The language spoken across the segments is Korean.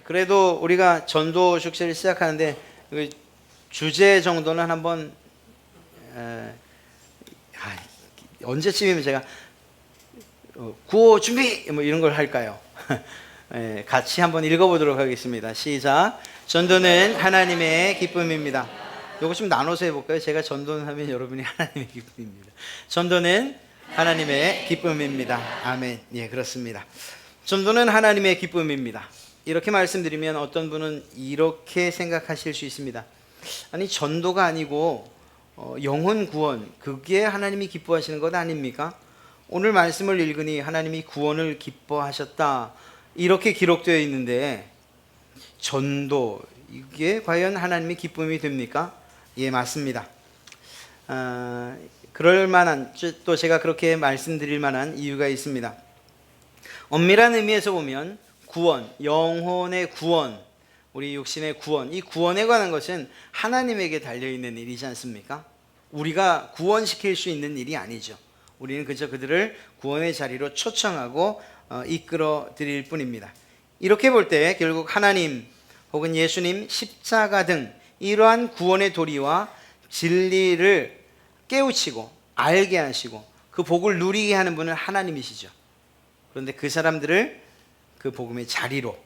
그래도 우리가 전도 축제를 시작하는데 주제 정도는 한번 언제쯤이면 제가 구호 준비 뭐 이런 걸 할까요? 같이 한번 읽어보도록 하겠습니다. 시작. 전도는 하나님의 기쁨입니다. 이거 좀 나눠서 해볼까요? 제가 전도는 하면 여러분이 하나님의 기쁨입니다. 전도는 하나님의 기쁨입니다. 아멘. 예, 그렇습니다. 전도는 하나님의 기쁨입니다. 이렇게 말씀드리면 어떤 분은 이렇게 생각하실 수 있습니다. 아니, 전도가 아니고 영혼 구원, 그게 하나님이 기뻐하시는 것 아닙니까? 오늘 말씀을 읽으니 하나님이 구원을 기뻐하셨다, 이렇게 기록되어 있는데 전도, 이게 과연 하나님의 기쁨이 됩니까? 예, 맞습니다. 그럴 만한, 또 제가 그렇게 말씀드릴 만한 이유가 있습니다. 엄밀한 의미에서 보면 구원, 영혼의 구원, 우리 육신의 구원, 이 구원에 관한 것은 하나님에게 달려있는 일이지 않습니까? 우리가 구원시킬 수 있는 일이 아니죠. 우리는 그저 그들을 구원의 자리로 초청하고 이끌어 드릴 뿐입니다. 이렇게 볼 때 결국 하나님 혹은 예수님, 십자가 등 이러한 구원의 도리와 진리를 깨우치고 알게 하시고 그 복을 누리게 하는 분은 하나님이시죠. 그런데 그 사람들을 그 복음의 자리로,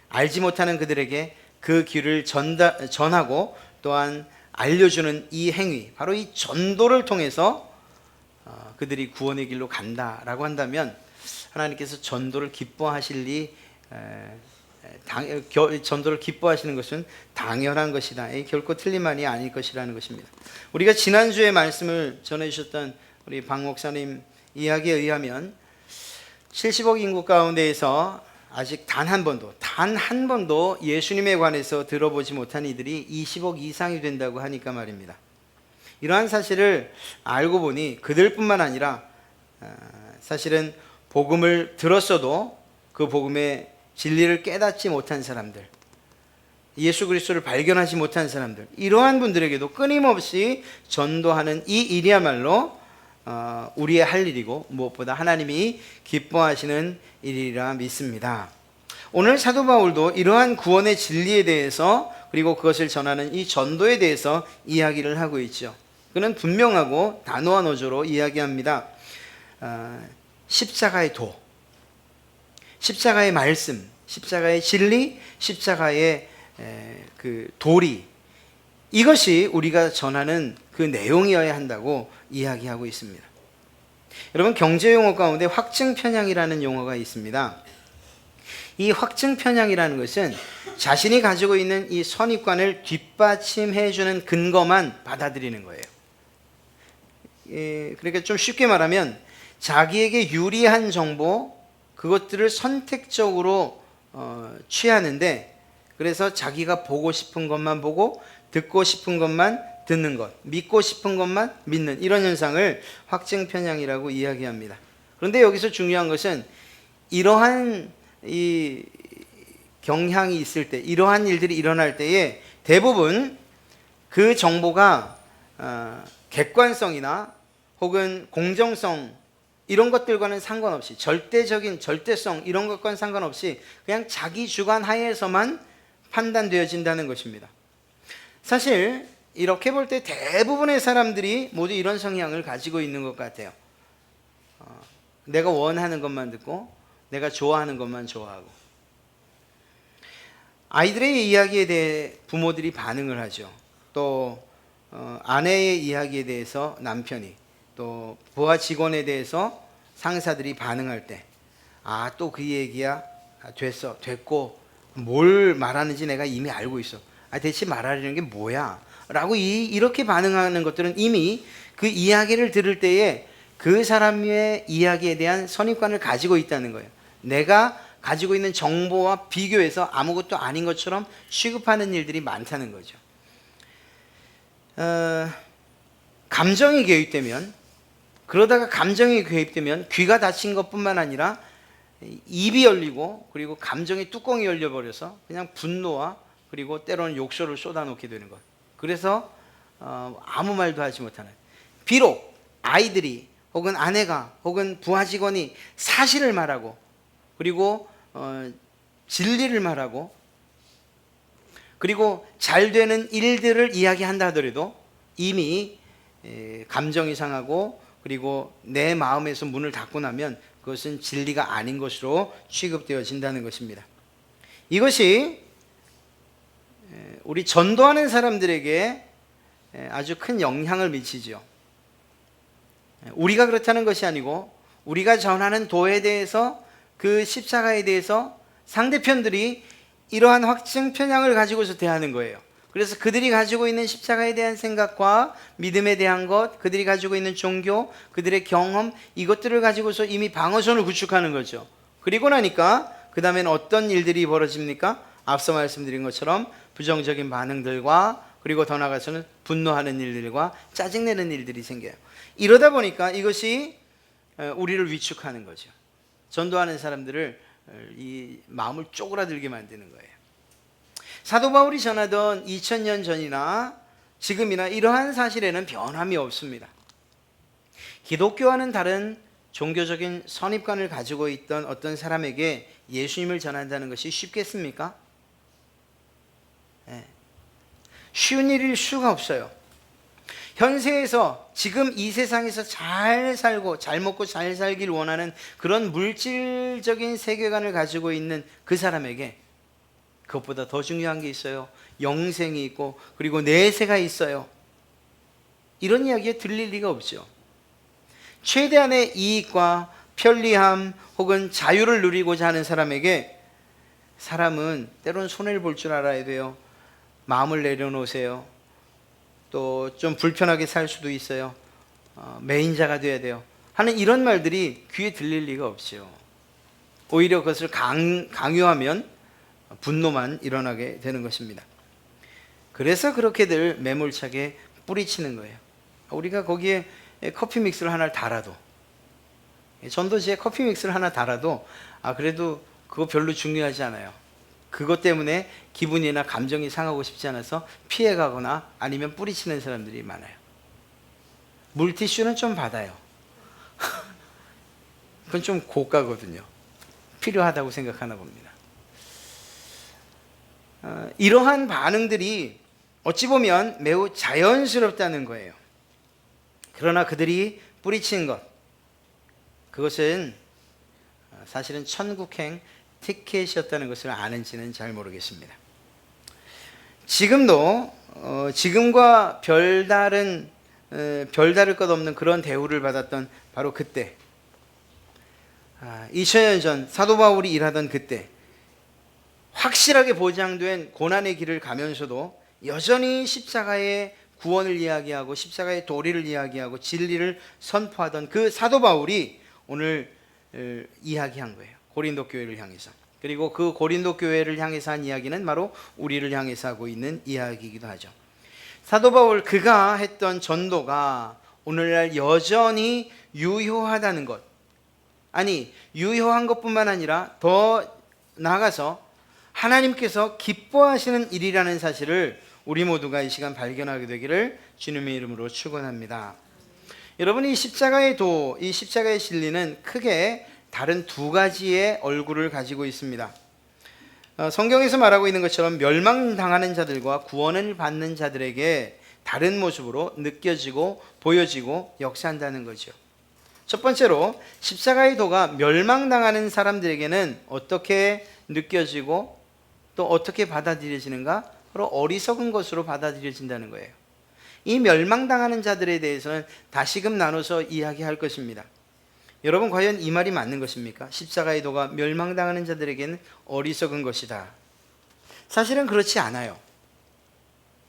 알지 못하는 그들에게 그 길을 전하고 또한 알려주는 이 행위, 바로 이 전도를 통해서 그들이 구원의 길로 간다라고 한다면 하나님께서 전도를 기뻐하실 전도를 기뻐하시는 것은 당연한 것이다. 결코 틀린 말이 아닐 것이라는 것입니다. 우리가 지난주에 말씀을 전해주셨던 우리 박 목사님 이야기에 의하면 70억 인구 가운데에서 아직 단 한 번도 예수님에 관해서 들어보지 못한 이들이 20억 이상이 된다고 하니까 말입니다. 이러한 사실을 알고 보니 그들뿐만 아니라 사실은 복음을 들었어도 그 복음의 진리를 깨닫지 못한 사람들, 예수 그리스도를 발견하지 못한 사람들, 이러한 분들에게도 끊임없이 전도하는 이 일이야말로 우리의 할 일이고 무엇보다 하나님이 기뻐하시는 일이라 믿습니다. 오늘 사도 바울도 이러한 구원의 진리에 대해서, 그리고 그것을 전하는 이 전도에 대해서 이야기를 하고 있죠. 그는 분명하고 단호한 어조로 이야기합니다. 십자가의 도, 십자가의 말씀, 십자가의 진리, 십자가의 그 도리, 이것이 우리가 전하는 그 내용이어야 한다고 이야기하고 있습니다. 여러분, 경제 용어 가운데 확증 편향이라는 용어가 있습니다. 이 확증 편향이라는 것은 자신이 가지고 있는 이 선입관을 뒷받침해 주는 근거만 받아들이는 거예요. 그러니까 좀 쉽게 말하면 자기에게 유리한 정보, 그것들을 선택적으로 취하는데, 그래서 자기가 보고 싶은 것만 보고 듣고 싶은 것만 듣는 것, 믿고 싶은 것만 믿는, 이런 현상을 확증 편향이라고 이야기합니다. 그런데 여기서 중요한 것은 이러한 이 경향이 있을 때, 이러한 일들이 일어날 때에 대부분 그 정보가 객관성이나 혹은 공정성, 이런 것들과는 상관없이, 절대적인 절대성, 이런 것과는 상관없이 그냥 자기 주관 하에서만 판단되어진다는 것입니다. 사실 이렇게 볼 때 대부분의 사람들이 모두 이런 성향을 가지고 있는 것 같아요. 내가 원하는 것만 듣고 내가 좋아하는 것만 좋아하고. 아이들의 이야기에 대해 부모들이 반응을 하죠. 또 아내의 이야기에 대해서 남편이, 또 부하 직원에 대해서 상사들이 반응할 때, 또 그 얘기야, 됐고 뭘 말하는지 내가 이미 알고 있어. 대체 말하려는 게 뭐야? 라고 이렇게 반응하는 것들은 이미 그 이야기를 들을 때에 그 사람의 이야기에 대한 선입관을 가지고 있다는 거예요. 내가 가지고 있는 정보와 비교해서 아무것도 아닌 것처럼 취급하는 일들이 많다는 거죠. 감정이 개입되면, 그러다가 감정이 개입되면 귀가 닫힌 것뿐만 아니라 입이 열리고, 그리고 감정의 뚜껑이 열려버려서 그냥 분노와 그리고 때로는 욕설을 쏟아놓게 되는 것. 그래서 아무 말도 하지 못하는, 비록 아이들이 혹은 아내가 혹은 부하 직원이 사실을 말하고, 그리고 진리를 말하고 그리고 잘 되는 일들을 이야기한다 하더라도 이미 감정이 상하고 그리고 내 마음에서 문을 닫고 나면 그것은 진리가 아닌 것으로 취급되어진다는 것입니다. 이것이 우리 전도하는 사람들에게 아주 큰 영향을 미치죠. 우리가 그렇다는 것이 아니고 우리가 전하는 도에 대해서 그 십자가에 대해서 상대편들이 이러한 확증 편향을 가지고서 대하는 거예요. 그래서 그들이 가지고 있는 십자가에 대한 생각과 믿음에 대한 것, 그들이 가지고 있는 종교, 그들의 경험, 이것들을 가지고서 이미 방어선을 구축하는 거죠. 그리고 나니까 그 다음에는 어떤 일들이 벌어집니까? 앞서 말씀드린 것처럼 부정적인 반응들과 그리고 더 나아가서는 분노하는 일들과 짜증내는 일들이 생겨요. 이러다 보니까 이것이 우리를 위축하는 거죠. 전도하는 사람들을 이 마음을 쪼그라들게 만드는 거예요. 사도 바울이 전하던 2000년 전이나 지금이나 이러한 사실에는 변함이 없습니다. 기독교와는 다른 종교적인 선입관을 가지고 있던 어떤 사람에게 예수님을 전한다는 것이 쉽겠습니까? 쉬운 일일 수가 없어요. 현세에서 지금 이 세상에서 잘 살고 잘 먹고 잘 살길 원하는 그런 물질적인 세계관을 가지고 있는 그 사람에게 그것보다 더 중요한 게 있어요. 영생이 있고 그리고 내세가 있어요. 이런 이야기에 들릴 리가 없죠. 최대한의 이익과 편리함 혹은 자유를 누리고자 하는 사람에게 사람은 때로는 손해를 볼 줄 알아야 돼요. 마음을 내려놓으세요. 또 좀 불편하게 살 수도 있어요. 매인자가 돼야 돼요. 하는 이런 말들이 귀에 들릴 리가 없죠. 오히려 그것을 강요하면 분노만 일어나게 되는 것입니다. 그래서 그렇게들 매몰차게 뿌리치는 거예요. 우리가 거기에 커피 믹스를 하나 달아도, 전도지에 커피 믹스를 하나 달아도 그래도 그거 별로 중요하지 않아요. 그것 때문에 기분이나 감정이 상하고 싶지 않아서 피해가거나 아니면 뿌리치는 사람들이 많아요. 물티슈는 좀 받아요. 그건 좀 고가거든요. 필요하다고 생각하나 봅니다. 이러한 반응들이 어찌 보면 매우 자연스럽다는 거예요. 그러나 그들이 뿌리친 것, 그것은 사실은 천국행 티켓이었다는 것을 아는지는 잘 모르겠습니다. 지금도 지금과 별다를 것 없는 그런 대우를 받았던 바로 그때, 2000년 전 사도 바울이 일하던 그때 확실하게 보장된 고난의 길을 가면서도 여전히 십자가의 구원을 이야기하고 십자가의 도리를 이야기하고 진리를 선포하던 그 사도 바울이 오늘 이야기한 거예요. 고린도 교회를 향해서. 그리고 그 고린도 교회를 향해서 한 이야기는 바로 우리를 향해서 하고 있는 이야기이기도 하죠. 사도 바울 그가 했던 전도가 오늘날 여전히 유효하다는 것, 아니 유효한 것뿐만 아니라 더 나아가서 하나님께서 기뻐하시는 일이라는 사실을 우리 모두가 이 시간 발견하게 되기를 주님의 이름으로 축원합니다. 여러분, 이 십자가의 도, 이 십자가의 진리는 크게 다른 두 가지의 얼굴을 가지고 있습니다. 성경에서 말하고 있는 것처럼 멸망당하는 자들과 구원을 받는 자들에게 다른 모습으로 느껴지고 보여지고 역사한다는 거죠. 첫 번째로 십자가의 도가 멸망당하는 사람들에게는 어떻게 느껴지고 또 어떻게 받아들여지는가? 바로 어리석은 것으로 받아들여진다는 거예요. 이 멸망당하는 자들에 대해서는 다시금 나눠서 이야기할 것입니다. 여러분, 과연 이 말이 맞는 것입니까? 십자가의 도가 멸망당하는 자들에게는 어리석은 것이다. 사실은 그렇지 않아요.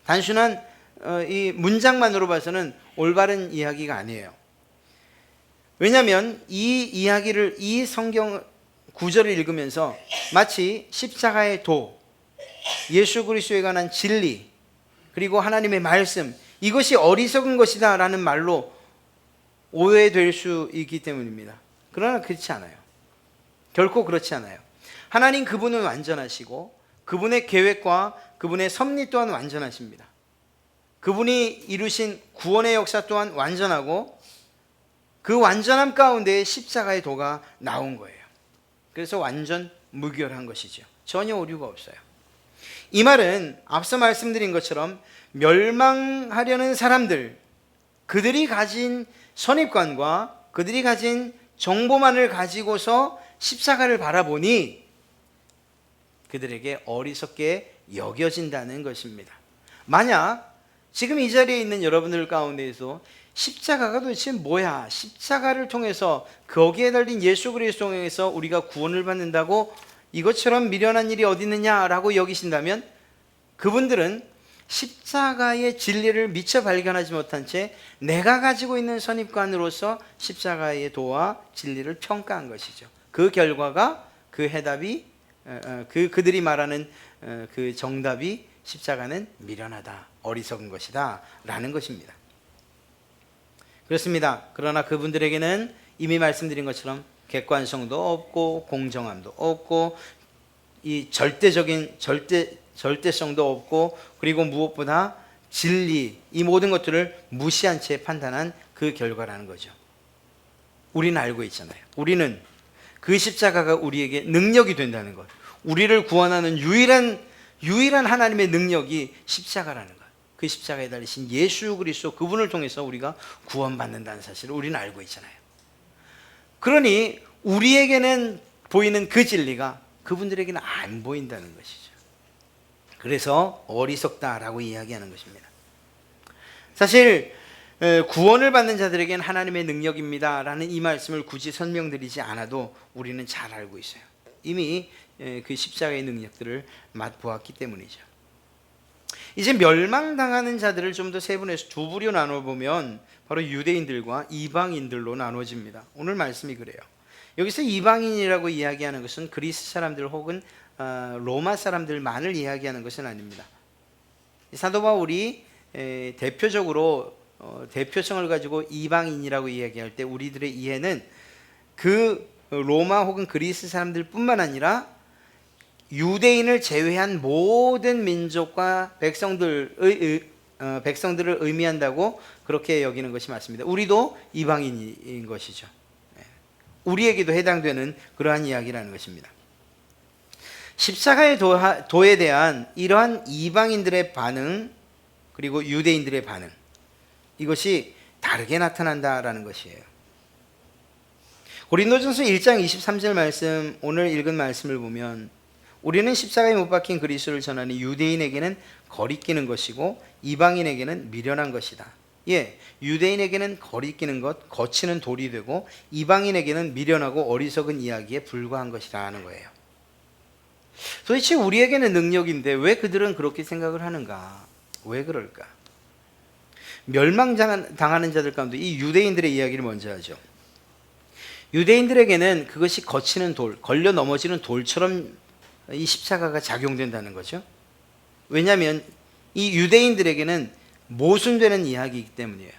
단순한 이 문장만으로 봐서는 올바른 이야기가 아니에요. 왜냐하면 이 이야기를, 이 성경 구절을 읽으면서 마치 십자가의 도, 예수 그리스도에 관한 진리, 그리고 하나님의 말씀, 이것이 어리석은 것이다 라는 말로 오해될 수 있기 때문입니다. 그러나 그렇지 않아요. 결코 그렇지 않아요. 하나님 그분은 완전하시고 그분의 계획과 그분의 섭리 또한 완전하십니다. 그분이 이루신 구원의 역사 또한 완전하고 그 완전함 가운데 십자가의 도가 나온 거예요. 그래서 완전 무결한 것이죠. 전혀 오류가 없어요. 이 말은 앞서 말씀드린 것처럼 멸망하려는 사람들, 그들이 가진 선입관과 그들이 가진 정보만을 가지고서 십자가를 바라보니 그들에게 어리석게 여겨진다는 것입니다. 만약 지금 이 자리에 있는 여러분들 가운데에서 십자가가 도대체 뭐야? 십자가를 통해서 거기에 달린 예수 그리스도를 통해서 우리가 구원을 받는다고 이것처럼 미련한 일이 어디 있느냐라고 여기신다면 그분들은 십자가의 진리를 미처 발견하지 못한 채 내가 가지고 있는 선입관으로서 십자가의 도와 진리를 평가한 것이죠. 그 결과가 그 해답이 그들이 말하는 그 정답이 십자가는 미련하다, 어리석은 것이다 라는 것입니다. 그렇습니다. 그러나 그분들에게는 이미 말씀드린 것처럼 객관성도 없고 공정함도 없고 이 절대성도 없고 그리고 무엇보다 진리, 이 모든 것들을 무시한 채 판단한 그 결과라는 거죠. 우리는 알고 있잖아요. 우리는 그 십자가가 우리에게 능력이 된다는 것, 우리를 구원하는 유일한 하나님의 능력이 십자가라는 것, 그 십자가에 달리신 예수 그리스도 그분을 통해서 우리가 구원받는다는 사실을 우리는 알고 있잖아요. 그러니 우리에게는 보이는 그 진리가 그분들에게는 안 보인다는 것이죠. 그래서 어리석다라고 이야기하는 것입니다. 사실 구원을 받는 자들에게는 하나님의 능력입니다 라는 이 말씀을 굳이 설명드리지 않아도 우리는 잘 알고 있어요. 이미 그 십자가의 능력들을 맛보았기 때문이죠. 이제 멸망당하는 자들을 좀 더 세분해서 두 부류 나눠보면 바로 유대인들과 이방인들로 나눠집니다. 오늘 말씀이 그래요. 여기서 이방인이라고 이야기하는 것은 그리스 사람들 혹은 로마 사람들만을 이야기하는 것은 아닙니다. 사도 바울이 대표적으로 대표성을 가지고 이방인이라고 이야기할 때 우리들의 이해는 그 로마 혹은 그리스 사람들뿐만 아니라 유대인을 제외한 모든 민족과 백성들을 의미한다고 그렇게 여기는 것이 맞습니다. 우리도 이방인인 것이죠. 우리에게도 해당되는 그러한 이야기라는 것입니다. 십자가의 도에 대한 이러한 이방인들의 반응 그리고 유대인들의 반응, 이것이 다르게 나타난다라는 것이에요. 고린도전서 1장 23절 말씀, 오늘 읽은 말씀을 보면 우리는 십자가에 못 박힌 그리스도를 전하는 유대인에게는 거리끼는 것이고 이방인에게는 미련한 것이다. 예, 유대인에게는 거리끼는 것, 거치는 돌이 되고 이방인에게는 미련하고 어리석은 이야기에 불과한 것이다 하는 거예요. 도대체 우리에게는 능력인데 왜 그들은 그렇게 생각을 하는가? 왜 그럴까? 멸망당하는 자들 가운데 이 유대인들의 이야기를 먼저 하죠. 유대인들에게는 그것이 거치는 돌, 걸려 넘어지는 돌처럼 이 십자가가 작용된다는 거죠. 왜냐하면 이 유대인들에게는 모순되는 이야기이기 때문이에요.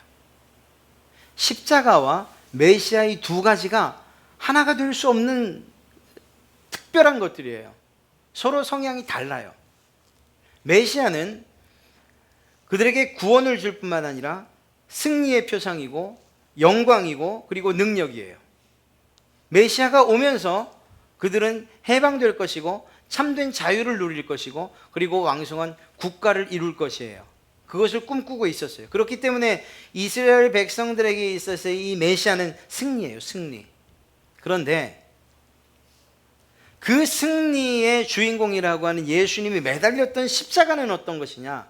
십자가와 메시아의 두 가지가 하나가 될 수 없는 특별한 것들이에요. 서로 성향이 달라요. 메시아는 그들에게 구원을 줄 뿐만 아니라 승리의 표상이고 영광이고 그리고 능력이에요. 메시아가 오면서 그들은 해방될 것이고 참된 자유를 누릴 것이고 그리고 왕성한 국가를 이룰 것이에요. 그것을 꿈꾸고 있었어요. 그렇기 때문에 이스라엘 백성들에게 있어서 이 메시아는 승리예요. 승리. 그런데 그 승리의 주인공이라고 하는 예수님이 매달렸던 십자가는 어떤 것이냐?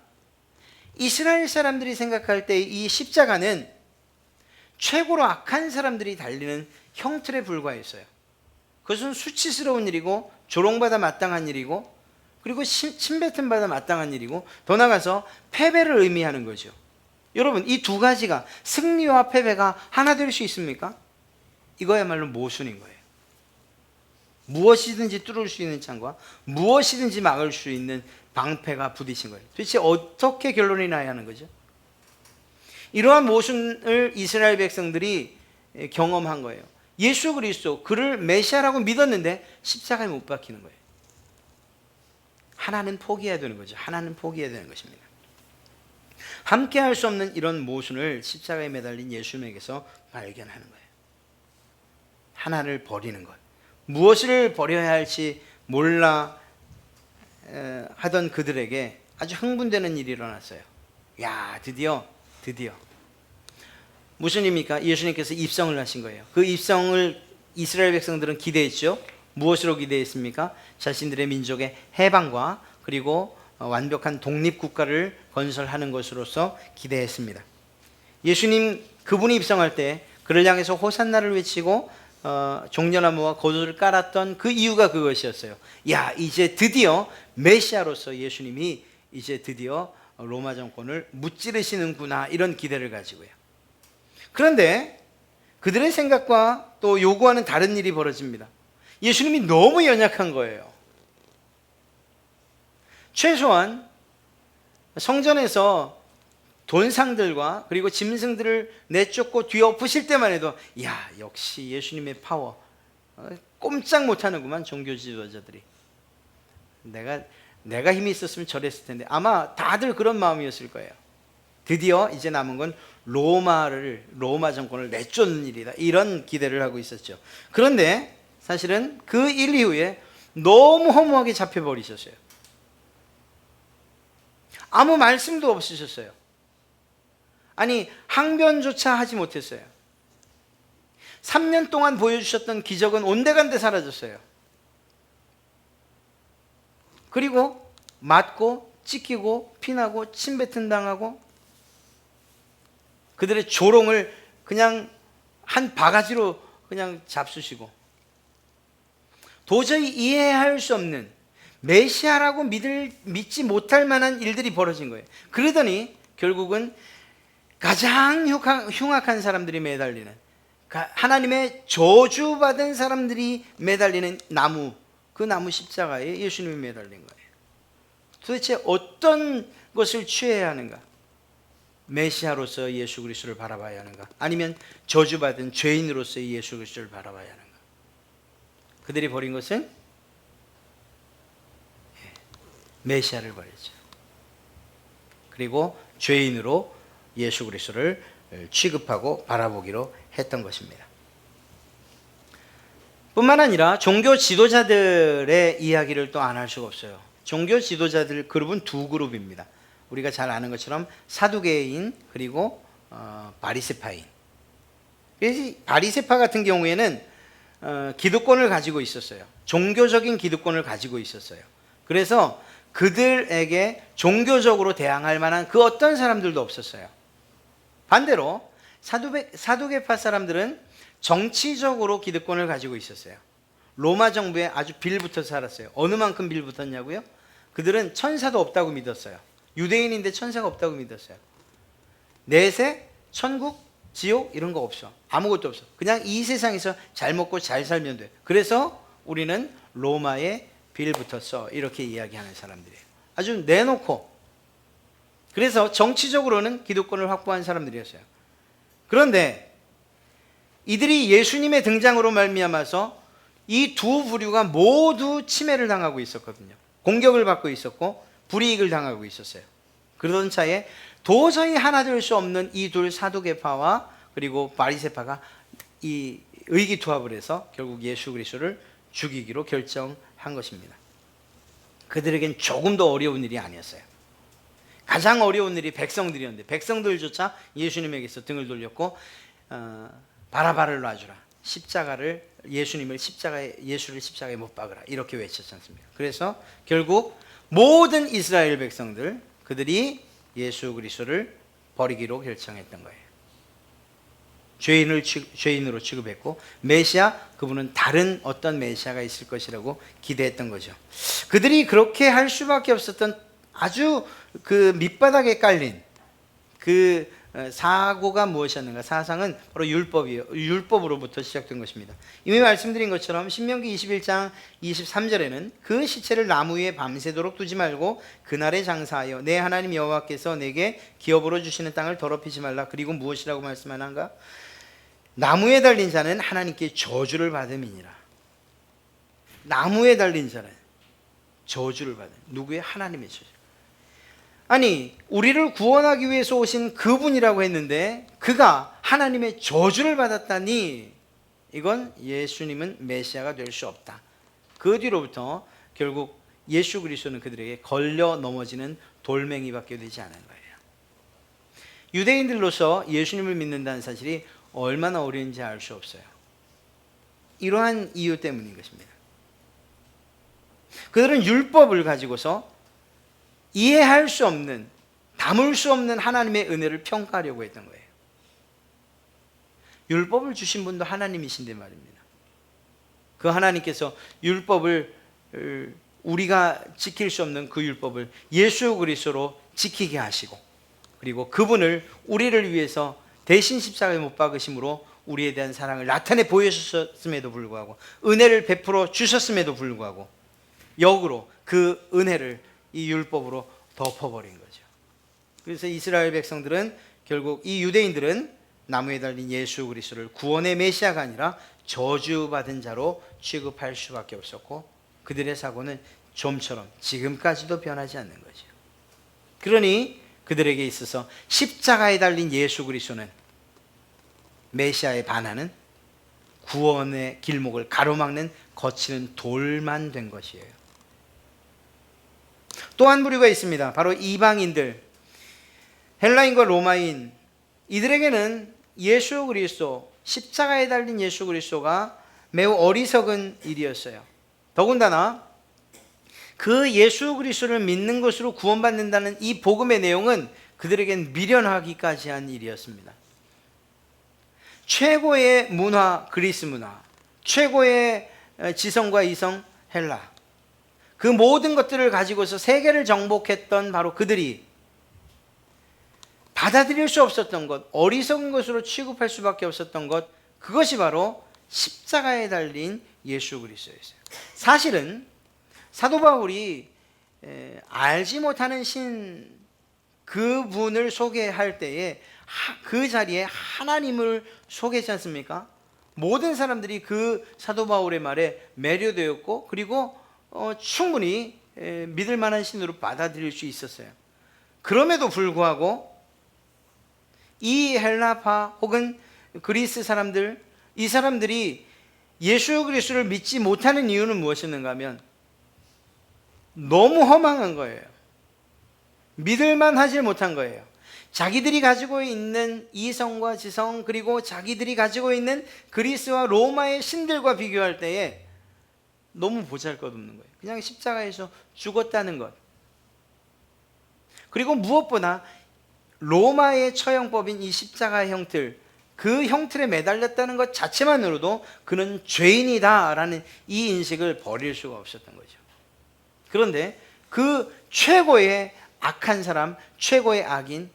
이스라엘 사람들이 생각할 때 이 십자가는 최고로 악한 사람들이 달리는 형틀에 불과했어요. 그것은 수치스러운 일이고 조롱받아 마땅한 일이고 그리고 침뱉음받아 마땅한 일이고 더 나아가서 패배를 의미하는 거죠. 여러분, 이 두 가지가 승리와 패배가 하나 될 수 있습니까? 이거야말로 모순인 거예요. 무엇이든지 뚫을 수 있는 창과 무엇이든지 막을 수 있는 방패가 부딪힌 거예요. 도대체 어떻게 결론이 나야 하는 거죠? 이러한 모순을 이스라엘 백성들이 경험한 거예요. 예수 그리스도, 그를 메시아라고 믿었는데 십자가에 못 박히는 거예요. 하나는 포기해야 되는 거죠. 하나는 포기해야 되는 것입니다. 함께 할 수 없는 이런 모순을 십자가에 매달린 예수님에게서 발견하는 거예요. 하나를 버리는 것. 무엇을 버려야 할지 몰라 하던 그들에게 아주 흥분되는 일이 일어났어요. 야, 드디어 무슨 일입니까? 예수님께서 입성을 하신 거예요. 그 입성을 이스라엘 백성들은 기대했죠. 무엇으로 기대했습니까? 자신들의 민족의 해방과 그리고 완벽한 독립국가를 건설하는 것으로서 기대했습니다. 예수님 그분이 입성할 때 그를 향해서 호산나를 외치고 종려나무와 겉옷을 깔았던 그 이유가 그것이었어요. 야, 이제 드디어 메시아로서 예수님이 이제 드디어 로마 정권을 무찌르시는구나, 이런 기대를 가지고요. 그런데 그들의 생각과 또 요구하는 다른 일이 벌어집니다. 예수님이 너무 연약한 거예요. 최소한 성전에서 돈상들과 그리고 짐승들을 내쫓고 뒤엎으실 때만 해도 야, 역시 예수님의 파워 꼼짝 못하는구만. 종교 지도자들이 내가 힘이 있었으면 저랬을 텐데, 아마 다들 그런 마음이었을 거예요. 드디어 이제 남은 건 로마 정권을 내쫓는 일이다, 이런 기대를 하고 있었죠. 그런데 사실은 그 일 이후에 너무 허무하게 잡혀버리셨어요. 아무 말씀도 없으셨어요. 아니, 항변조차 하지 못했어요. 3년 동안 보여주셨던 기적은 온데간데 사라졌어요. 그리고 맞고 찢기고 피나고 침뱉음 당하고 그들의 조롱을 그냥 한 바가지로 그냥 잡수시고, 도저히 이해할 수 없는, 메시아라고 믿지 못할 만한 일들이 벌어진 거예요. 그러더니 결국은 가장 흉악한 사람들이 매달리는, 하나님의 저주받은 사람들이 매달리는 나무, 그 나무 십자가에 예수님이 매달린 거예요. 도대체 어떤 것을 취해야 하는가? 메시아로서 예수 그리스도를 바라봐야 하는가? 아니면 저주받은 죄인으로서의 예수 그리스도를 바라봐야 하는가? 그들이 버린 것은 메시아를 버렸죠. 그리고 죄인으로 예수 그리스도를 취급하고 바라보기로 했던 것입니다. 뿐만 아니라 종교 지도자들의 이야기를 또 안 할 수가 없어요. 종교 지도자들 그룹은 두 그룹입니다. 우리가 잘 아는 것처럼 사두개인 그리고 바리새파인. 바리새파 같은 경우에는 기득권을 가지고 있었어요. 종교적인 기득권을 가지고 있었어요. 그래서 그들에게 종교적으로 대항할 만한 그 어떤 사람들도 없었어요. 반대로 사두개파 사람들은 정치적으로 기득권을 가지고 있었어요. 로마 정부에 아주 빌붙어서 살았어요. 어느 만큼 빌붙었냐고요? 그들은 천사도 없다고 믿었어요. 유대인인데 천사가 없다고 믿었어요. 내세, 천국, 지옥 이런 거 없어. 아무것도 없어. 그냥 이 세상에서 잘 먹고 잘 살면 돼. 그래서 우리는 로마에 빌붙었어, 이렇게 이야기하는 사람들이에요. 아주 내놓고. 그래서 정치적으로는 기득권을 확보한 사람들이었어요. 그런데 이들이 예수님의 등장으로 말미암아서 이 두 부류가 모두 침해를 당하고 있었거든요. 공격을 받고 있었고 불이익을 당하고 있었어요. 그러던 차에 도저히 하나 될 수 없는 이 둘 사두개파와 그리고 바리새파가 이 의기투합을 해서 결국 예수 그리스도를 죽이기로 결정한 것입니다. 그들에겐 조금 더 어려운 일이 아니었어요. 가장 어려운 일이 백성들이었는데 백성들조차 예수님에게서 등을 돌렸고 바라바를 놔주라, 예수를 십자가에 못 박으라, 이렇게 외쳤지 않습니까? 그래서 결국 모든 이스라엘 백성들, 그들이 예수 그리스도를 버리기로 결정했던 거예요. 죄인으로 취급했고 메시아, 그분은 다른 어떤 메시아가 있을 것이라고 기대했던 거죠. 그들이 그렇게 할 수밖에 없었던 아주 그 밑바닥에 깔린 그 사고가 무엇이었는가? 사상은 바로 율법이에요. 율법으로부터 시작된 것입니다. 이미 말씀드린 것처럼 신명기 21장 23절에는 그 시체를 나무 위에 밤새도록 두지 말고 그날에 장사하여 내 하나님 여호와께서 내게 기업으로 주시는 땅을 더럽히지 말라. 그리고 무엇이라고 말씀하는가? 나무에 달린 자는 하나님께 저주를 받음이니라. 나무에 달린 자는 저주를 받음. 누구의? 하나님의 저주. 아니, 우리를 구원하기 위해서 오신 그분이라고 했는데 그가 하나님의 저주를 받았다니, 이건 예수님은 메시아가 될 수 없다. 그 뒤로부터 결국 예수 그리스도는 그들에게 걸려 넘어지는 돌멩이밖에 되지 않은 거예요. 유대인들로서 예수님을 믿는다는 사실이 얼마나 어려운지 알 수 없어요. 이러한 이유 때문인 것입니다. 그들은 율법을 가지고서 이해할 수 없는, 담을 수 없는 하나님의 은혜를 평가하려고 했던 거예요. 율법을 주신 분도 하나님이신데 말입니다. 그 하나님께서 율법을, 우리가 지킬 수 없는 그 율법을 예수 그리스도로 지키게 하시고, 그리고 그분을 우리를 위해서 대신 십자가에 못 박으심으로 우리에 대한 사랑을 나타내 보여주셨음에도 불구하고, 은혜를 베풀어 주셨음에도 불구하고 역으로 그 은혜를 이 율법으로 덮어버린 거죠. 그래서 이스라엘 백성들은, 결국 이 유대인들은 나무에 달린 예수 그리스도를 구원의 메시아가 아니라 저주받은 자로 취급할 수밖에 없었고, 그들의 사고는 좀처럼 지금까지도 변하지 않는 거죠. 그러니 그들에게 있어서 십자가에 달린 예수 그리스도는 메시아에 반하는, 구원의 길목을 가로막는 거치는 돌만 된 것이에요. 또 한 부류가 있습니다. 바로 이방인들, 헬라인과 로마인, 이들에게는 예수 그리스도, 십자가에 달린 예수 그리스도가 매우 어리석은 일이었어요. 더군다나 그 예수 그리스도를 믿는 것으로 구원받는다는 이 복음의 내용은 그들에겐 미련하기까지 한 일이었습니다. 최고의 문화, 그리스 문화, 최고의 지성과 이성, 헬라, 그 모든 것들을 가지고서 세계를 정복했던 바로 그들이 받아들일 수 없었던 것, 어리석은 것으로 취급할 수밖에 없었던 것, 그것이 바로 십자가에 달린 예수 그리스도였어요. 사실은 사도 바울이 알지 못하는 신, 그분을 소개할 때에 그 자리에 하나님을 소개했지 않습니까? 모든 사람들이 그 사도 바울의 말에 매료되었고, 그리고 충분히 믿을 만한 신으로 받아들일 수 있었어요. 그럼에도 불구하고 이 헬라파 혹은 그리스 사람들, 이 사람들이 예수 그리스도를 믿지 못하는 이유는 무엇이었는가 하면 너무 허망한 거예요. 믿을만 하지 못한 거예요. 자기들이 가지고 있는 이성과 지성, 그리고 자기들이 가지고 있는 그리스와 로마의 신들과 비교할 때에 너무 보잘것없는 거예요. 그냥 십자가에서 죽었다는 것, 그리고 무엇보다 로마의 처형법인 이 십자가 형틀, 그 형틀에 매달렸다는 것 자체만으로도 그는 죄인이다라는 이 인식을 버릴 수가 없었던 거죠. 그런데 그 최고의 악한 사람, 최고의 악인,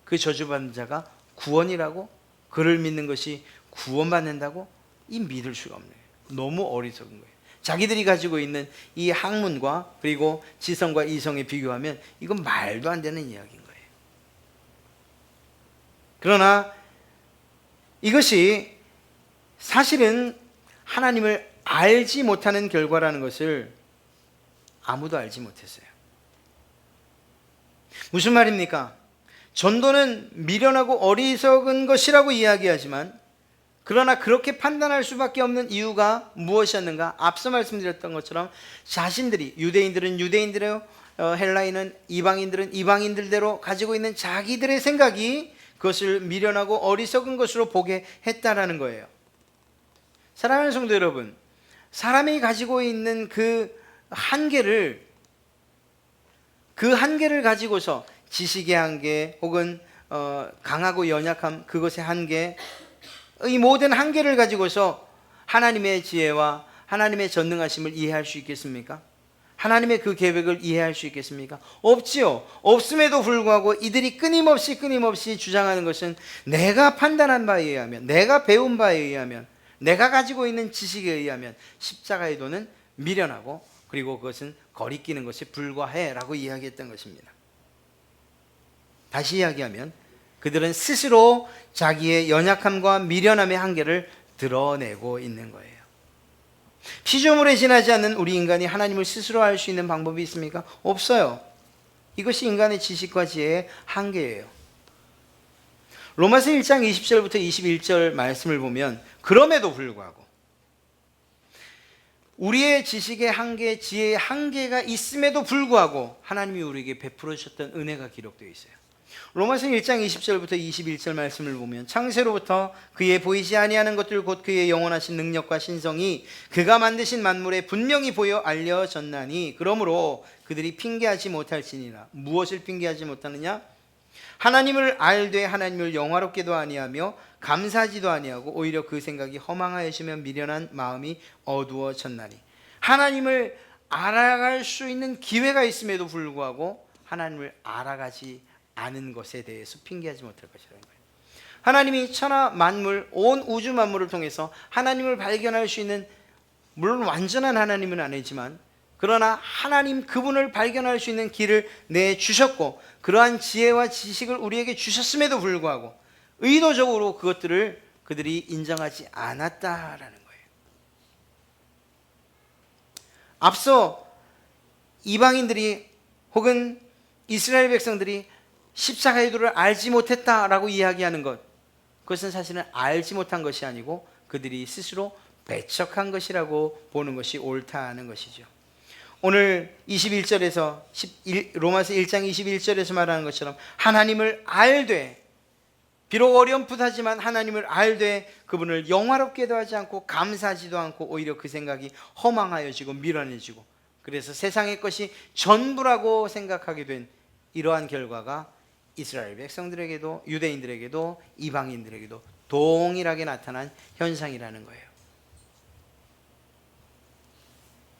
그 저주받는 자가 구원이라고, 그를 믿는 것이 구원받는다고, 이 믿을 수가 없네요. 너무 어리석은 거예요. 자기들이 가지고 있는 이 학문과 그리고 지성과 이성에 비교하면 이건 말도 안 되는 이야기인 거예요. 그러나 이것이 사실은 하나님을 알지 못하는 결과라는 것을 아무도 알지 못했어요. 무슨 말입니까? 전도는 미련하고 어리석은 것이라고 이야기하지만, 그러나 그렇게 판단할 수밖에 없는 이유가 무엇이었는가? 앞서 말씀드렸던 것처럼 자신들이, 유대인들은 유대인들의, 헬라인은 이방인들은 이방인들대로 가지고 있는 자기들의 생각이 그것을 미련하고 어리석은 것으로 보게 했다라는 거예요. 사랑하는 성도 여러분, 사람이 가지고 있는 그 한계를 가지고서 지식의 한계 혹은 강하고 연약함, 그것의 한계, 이 모든 한계를 가지고서 하나님의 지혜와 하나님의 전능하심을 이해할 수 있겠습니까? 하나님의 그 계획을 이해할 수 있겠습니까? 없지요. 없음에도 불구하고 이들이 끊임없이 주장하는 것은 내가 판단한 바에 의하면, 내가 배운 바에 의하면, 내가 가지고 있는 지식에 의하면 십자가의 도는 미련하고, 그리고 그것은 거리끼는 것에 불과해라고 이야기했던 것입니다. 다시 이야기하면 그들은 스스로 자기의 연약함과 미련함의 한계를 드러내고 있는 거예요. 피조물에 지나지 않는 우리 인간이 하나님을 스스로 알 수 있는 방법이 있습니까? 없어요. 이것이 인간의 지식과 지혜의 한계예요. 로마서 1장 20절부터 21절 말씀을 보면, 그럼에도 불구하고 우리의 지식의 한계, 지혜의 한계가 있음에도 불구하고 하나님이 우리에게 베풀어 주셨던 은혜가 기록되어 있어요. 로마서 1장 20절부터 21절 말씀을 보면 창세로부터 그의 보이지 아니하는 것들 곧 그의 영원하신 능력과 신성이 그가 만드신 만물에 분명히 보여 알려졌나니 그러므로 그들이 핑계하지 못할지니라. 무엇을 핑계하지 못하느냐? 하나님을 알되 하나님을 영화롭게도 아니하며 감사하지도 아니하고 오히려 그 생각이 허망하여지며 미련한 마음이 어두워졌나니. 하나님을 알아갈 수 있는 기회가 있음에도 불구하고 하나님을 알아가지 않은 것에 대해서 핑계하지 못할 것이라는 거예요. 하나님이 천하 만물, 온 우주 만물을 통해서 하나님을 발견할 수 있는, 물론 완전한 하나님은 아니지만 그러나 하나님 그분을 발견할 수 있는 길을 내주셨고 그러한 지혜와 지식을 우리에게 주셨음에도 불구하고 의도적으로 그것들을 그들이 인정하지 않았다라는 거예요. 앞서 이방인들이 혹은 이스라엘 백성들이 십자가의 도를 알지 못했다라고 이야기하는 것, 그것은 사실은 알지 못한 것이 아니고 그들이 스스로 배척한 것이라고 보는 것이 옳다는 것이죠. 오늘 21절에서 로마서 1장 21절에서 말하는 것처럼 하나님을 알되, 비록 어렴풋하지만 하나님을 알되 그분을 영화롭게도 하지 않고 감사하지도 않고 오히려 그 생각이 허망하여지고 미련해지고 그래서 세상의 것이 전부라고 생각하게 된 이러한 결과가 이스라엘 백성들에게도 유대인들에게도 이방인들에게도 동일하게 나타난 현상이라는 거예요.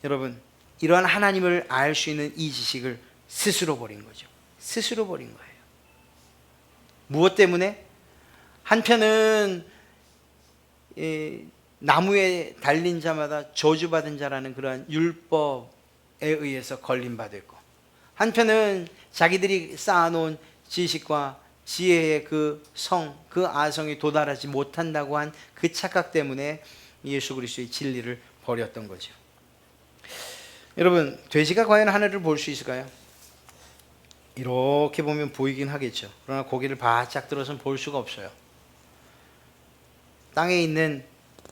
여러분, 이러한 하나님을 알 수 있는 이 지식을 스스로 버린 거죠. 스스로 버린 거예요. 무엇 때문에? 한편은 나무에 달린 자마다 저주받은 자라는 그러한 율법에 의해서 걸림받았고, 한편은 자기들이 쌓아놓은 지식과 지혜의 그 아성이 도달하지 못한다고 한 그 착각 때문에 예수 그리스도의 진리를 버렸던 거죠. 여러분, 돼지가 과연 하늘을 볼 수 있을까요? 이렇게 보면 보이긴 하겠죠. 그러나 고개를 바짝 들어서는 볼 수가 없어요. 땅에 있는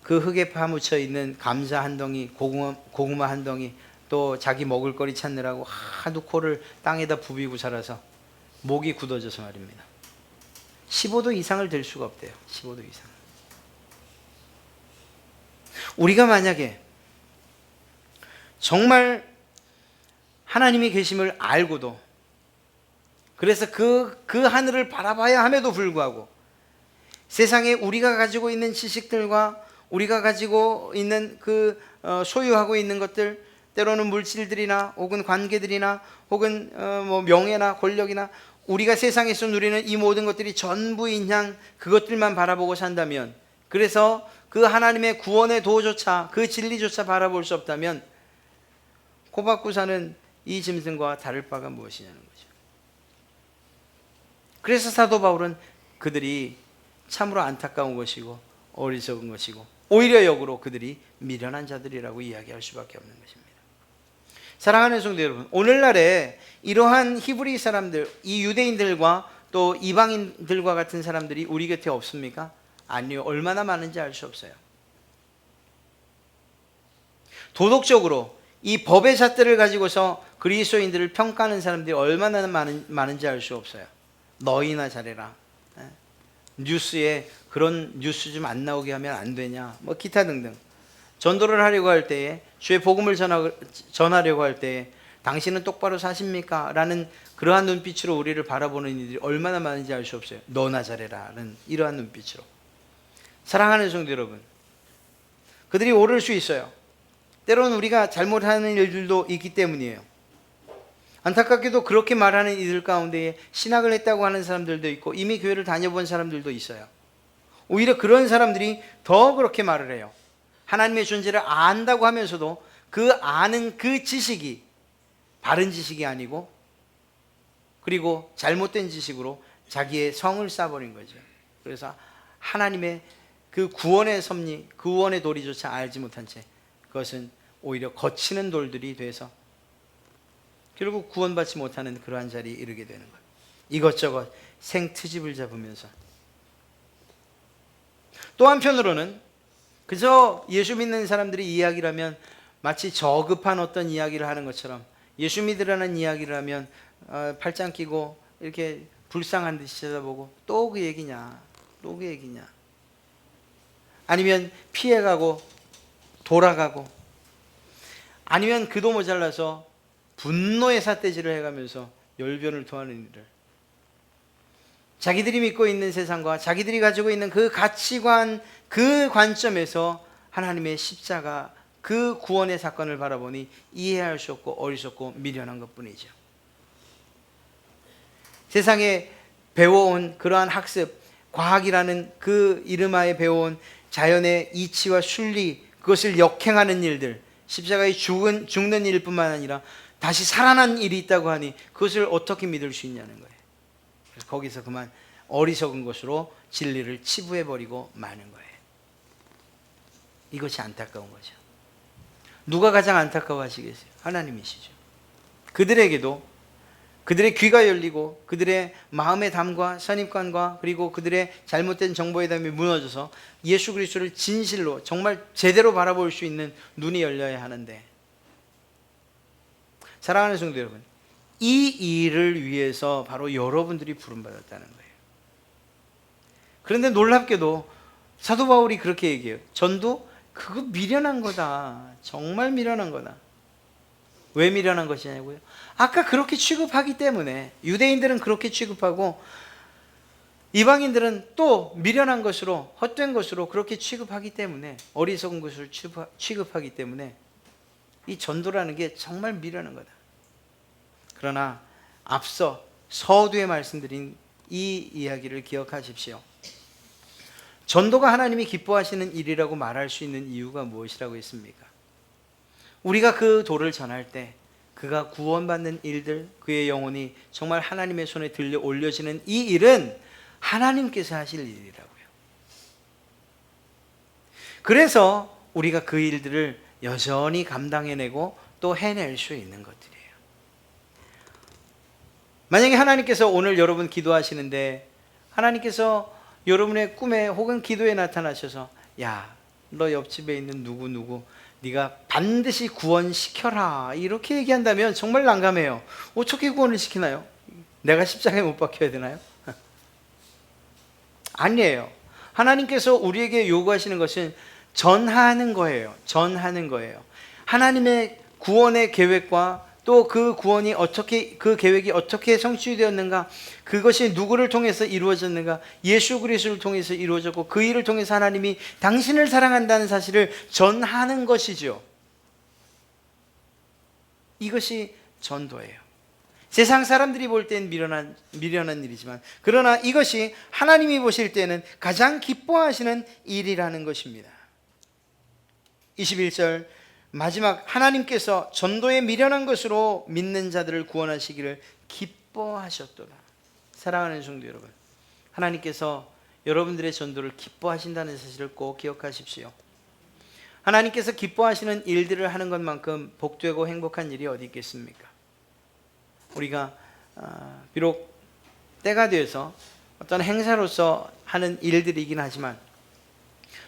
그 흙에 파묻혀 있는 감자 한 덩이, 고구마 한 덩이, 또 자기 먹을 거리 찾느라고 하도 코를 땅에다 부비고 살아서 목이 굳어져서 말입니다. 15도 이상을 될 수가 없대요. 15도 이상. 우리가 만약에 정말 하나님이 계심을 알고도, 그래서 그 하늘을 바라봐야 함에도 불구하고 세상에 우리가 가지고 있는 지식들과 우리가 가지고 있는 소유하고 있는 것들, 때로는 물질들이나 혹은 관계들이나 혹은 명예나 권력이나 우리가 세상에서 누리는 이 모든 것들이 전부인 양 그것들만 바라보고 산다면, 그래서 그 하나님의 구원의 도조차, 그 진리조차 바라볼 수 없다면 코박고 사는 이 짐승과 다를 바가 무엇이냐는 거죠. 그래서 사도 바울은 그들이 참으로 안타까운 것이고 어리석은 것이고 오히려 역으로 그들이 미련한 자들이라고 이야기할 수밖에 없는 것입니다. 사랑하는 성도 여러분, 오늘날에 이러한 히브리 사람들, 이 유대인들과 또 이방인들과 같은 사람들이 우리 곁에 없습니까? 아니요. 얼마나 많은지 알 수 없어요. 도덕적으로 이 법의 잣대를 가지고서 그리스도인들을 평가하는 사람들이 얼마나 많은지 알 수 없어요. 너희나 잘해라. 뉴스에 그런 뉴스 좀 안 나오게 하면 안 되냐. 뭐 기타 등등. 전도를 하려고 할 때에, 주의 복음을 전하려고 할 때에 당신은 똑바로 사십니까? 라는 그러한 눈빛으로 우리를 바라보는 이들이 얼마나 많은지 알 수 없어요. 너나 잘해라는 이러한 눈빛으로. 사랑하는 성도 여러분, 그들이 오를 수 있어요. 때로는 우리가 잘못하는 일들도 있기 때문이에요. 안타깝게도 그렇게 말하는 이들 가운데에 신학을 했다고 하는 사람들도 있고 이미 교회를 다녀본 사람들도 있어요. 오히려 그런 사람들이 더 그렇게 말을 해요. 하나님의 존재를 안다고 하면서도 그 아는 그 지식이 바른 지식이 아니고, 그리고 잘못된 지식으로 자기의 성을 쌓아버린 거죠. 그래서 하나님의 그 구원의 섭리, 구원의 도리조차 알지 못한 채 그것은 오히려 거치는 돌들이 돼서 결국 구원받지 못하는 그러한 자리에 이르게 되는 거예요. 이것저것 생트집을 잡으면서. 또 한편으로는 그저 예수 믿는 사람들이 이야기를 하면 마치 저급한 어떤 이야기를 하는 것처럼 예수 믿으라는 이야기를 하면 팔짱 끼고 이렇게 불쌍한 듯이 쳐다보고 또 그 얘기냐, 또 그 얘기냐. 아니면 피해가고 돌아가고, 아니면 그도 모자라서 분노의 삿대질을 해가면서 열변을 토하는 일을, 자기들이 믿고 있는 세상과 자기들이 가지고 있는 그 가치관, 그 관점에서 하나님의 십자가, 그 구원의 사건을 바라보니 이해할 수 없고 어리석고 미련한 것뿐이죠. 세상에 배워온 그러한 학습, 과학이라는 그 이름하에 배워온 자연의 이치와 순리, 그것을 역행하는 일들, 십자가에 죽는 일뿐만 아니라 다시 살아난 일이 있다고 하니 그것을 어떻게 믿을 수 있냐는 거예요. 그래서 거기서 그만 어리석은 것으로 진리를 치부해버리고 마는 거예요. 이것이 안타까운 거죠. 누가 가장 안타까워하시겠어요? 하나님이시죠. 그들에게도 그들의 귀가 열리고 그들의 마음의 담과 선입관과 그리고 그들의 잘못된 정보의 담이 무너져서 예수 그리스도를 진실로 정말 제대로 바라볼 수 있는 눈이 열려야 하는데, 사랑하는 성도 여러분, 이 일을 위해서 바로 여러분들이 부름받았다는 거예요. 그런데 놀랍게도 사도 바울이 그렇게 얘기해요. 전도 그거 미련한 거다. 정말 미련한 거다. 왜 미련한 것이냐고요? 아까 그렇게 취급하기 때문에, 유대인들은 그렇게 취급하고 이방인들은 또 미련한 것으로, 헛된 것으로 그렇게 취급하기 때문에, 어리석은 것으로 취급하기 때문에 이 전도라는 게 정말 미련한 거다. 그러나 앞서 서두에 말씀드린 이 이야기를 기억하십시오. 전도가 하나님이 기뻐하시는 일이라고 말할 수 있는 이유가 무엇이라고 했습니까? 우리가 그 도를 전할 때 그가 구원받는 일들, 그의 영혼이 정말 하나님의 손에 들려 올려지는 이 일은 하나님께서 하실 일이라고요. 그래서 우리가 그 일들을 여전히 감당해내고 또 해낼 수 있는 것들이에요. 만약에 하나님께서 오늘 여러분 기도하시는데 하나님께서 여러분의 꿈에 혹은 기도에 나타나셔서, 야, 너 옆집에 있는 누구 네가 반드시 구원시켜라, 이렇게 얘기한다면 정말 난감해요. 어떻게 구원을 시키나요? 내가 십자가에 못 박혀야 되나요? 아니에요. 하나님께서 우리에게 요구하시는 것은 전하는 거예요. 전하는 거예요. 하나님의 구원의 계획과 또 그 구원이 어떻게, 그 계획이 어떻게 성취되었는가, 그것이 누구를 통해서 이루어졌는가, 예수 그리스도를 통해서 이루어졌고 그 일을 통해서 하나님이 당신을 사랑한다는 사실을 전하는 것이죠. 이것이 전도예요. 세상 사람들이 볼 땐 미련한 일이지만, 그러나 이것이 하나님이 보실 때는 가장 기뻐하시는 일이라는 것입니다. 21절 마지막, 하나님께서 전도에 미련한 것으로 믿는 자들을 구원하시기를 기뻐하셨도다. 사랑하는 성도 여러분, 하나님께서 여러분들의 전도를 기뻐하신다는 사실을 꼭 기억하십시오. 하나님께서 기뻐하시는 일들을 하는 것만큼 복되고 행복한 일이 어디 있겠습니까? 우리가 비록 때가 되어서 어떤 행사로서 하는 일들이긴 하지만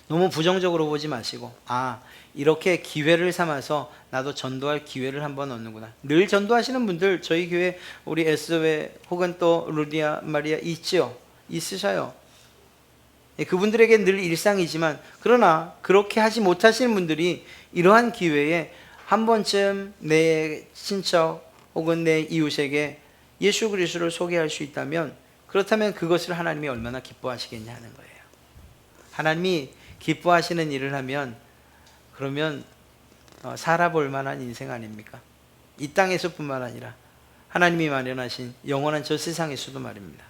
너무 부정적으로 보지 마시고, 이렇게 기회를 삼아서 나도 전도할 기회를 한번 얻는구나. 늘 전도하시는 분들 저희 교회 우리 에스웨 혹은 또 루디아 마리아 있으셔요. 그분들에게 늘 일상이지만, 그러나 그렇게 하지 못하시는 분들이 이러한 기회에 한 번쯤 내 친척 혹은 내 이웃에게 예수 그리스도를 소개할 수 있다면, 그렇다면 그것을 하나님이 얼마나 기뻐하시겠냐 하는 거예요. 하나님이 기뻐하시는 일을 하면 그러면 살아볼 만한 인생 아닙니까? 이 땅에서뿐만 아니라 하나님이 마련하신 영원한 저 세상에서도 말입니다.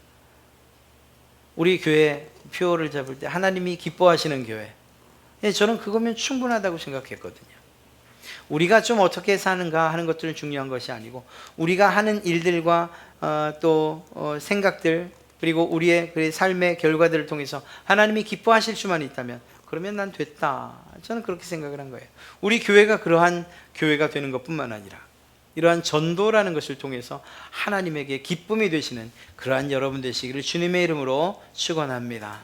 우리 교회 표를 잡을 때 하나님이 기뻐하시는 교회, 저는 그거면 충분하다고 생각했거든요. 우리가 좀 어떻게 사는가 하는 것들은 중요한 것이 아니고, 우리가 하는 일들과 또 생각들, 그리고 우리의 그 삶의 결과들을 통해서 하나님이 기뻐하실 수만 있다면 그러면 난 됐다. 저는 그렇게 생각을 한 거예요. 우리 교회가 그러한 교회가 되는 것뿐만 아니라 이러한 전도라는 것을 통해서 하나님에게 기쁨이 되시는 그러한 여러분 되시기를 주님의 이름으로 축원합니다.